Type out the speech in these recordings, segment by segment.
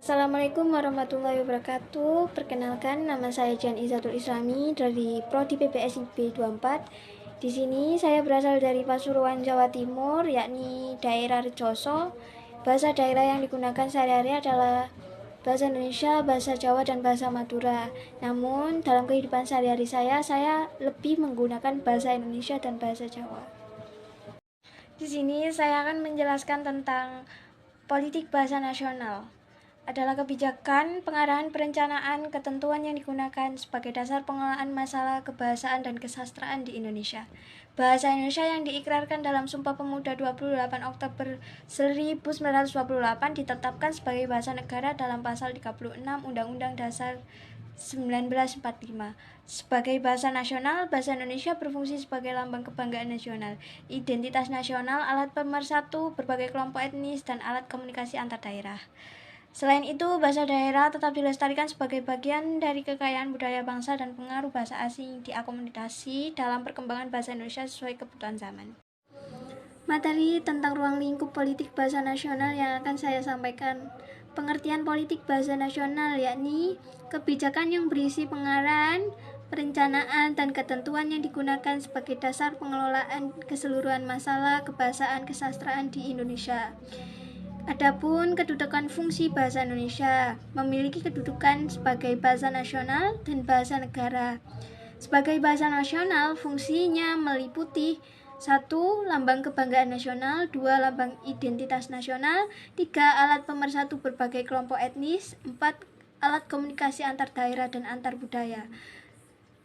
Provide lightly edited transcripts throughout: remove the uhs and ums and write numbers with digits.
Assalamualaikum warahmatullahi wabarakatuh. Perkenalkan, nama saya Jan Izatul Islami dari Prodi PPS IB 24. Di sini saya berasal dari Pasuruan, Jawa Timur, yakni daerah Rejoso. Bahasa daerah yang digunakan sehari-hari adalah bahasa Indonesia, bahasa Jawa, dan bahasa Madura. Namun, dalam kehidupan sehari-hari saya lebih menggunakan bahasa Indonesia dan bahasa Jawa. Di sini saya akan menjelaskan tentang politik bahasa nasional. Adalah kebijakan, pengarahan, perencanaan, ketentuan yang digunakan sebagai dasar pengelolaan masalah kebahasaan dan kesastraan di Indonesia. Bahasa Indonesia yang diikrarkan dalam Sumpah Pemuda 28 Oktober 1928 ditetapkan sebagai bahasa negara dalam pasal 36 Undang-Undang Dasar 1945. Sebagai bahasa nasional, bahasa Indonesia berfungsi sebagai lambang kebanggaan nasional, identitas nasional, alat pemersatu berbagai kelompok etnis, dan alat komunikasi antar daerah. Selain itu, bahasa daerah tetap dilestarikan sebagai bagian dari kekayaan budaya bangsa dan pengaruh bahasa asing diakomodasi dalam perkembangan bahasa Indonesia sesuai kebutuhan zaman. Materi tentang ruang lingkup politik bahasa nasional yang akan saya sampaikan. Pengertian politik bahasa nasional yakni kebijakan yang berisi pengarahan, perencanaan, dan ketentuan yang digunakan sebagai dasar pengelolaan keseluruhan masalah kebahasaan kesastraan di Indonesia. Adapun kedudukan fungsi bahasa Indonesia memiliki kedudukan sebagai bahasa nasional dan bahasa negara. Sebagai bahasa nasional, fungsinya meliputi 1. Lambang kebanggaan nasional, 2. Lambang identitas nasional, 3. Alat pemersatu berbagai kelompok etnis, 4. Alat komunikasi antar daerah dan antar budaya.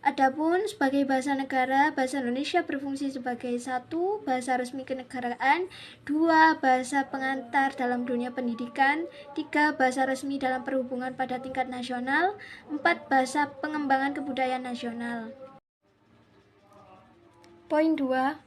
Adapun sebagai bahasa negara, bahasa Indonesia berfungsi sebagai 1. Bahasa resmi kenegaraan, 2. Bahasa pengantar dalam dunia pendidikan, 3. Bahasa resmi dalam perhubungan pada tingkat nasional, 4. Bahasa pengembangan kebudayaan nasional. Poin 2.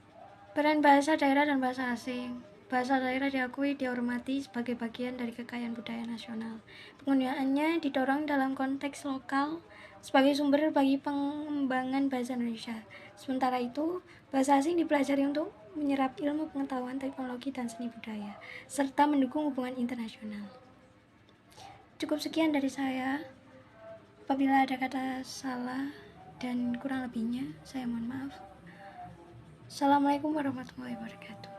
Peran bahasa daerah dan bahasa asing. Bahasa daerah diakui dihormati sebagai bagian dari kekayaan budaya nasional. Penggunaannya didorong dalam konteks lokal sebagai sumber bagi pengembangan bahasa Indonesia. Sementara itu, bahasa asing dipelajari untuk menyerap ilmu pengetahuan, teknologi, dan seni budaya, serta mendukung hubungan internasional. Cukup sekian dari saya. Apabila ada kata salah dan kurang lebihnya, saya mohon maaf. Assalamualaikum warahmatullahi wabarakatuh.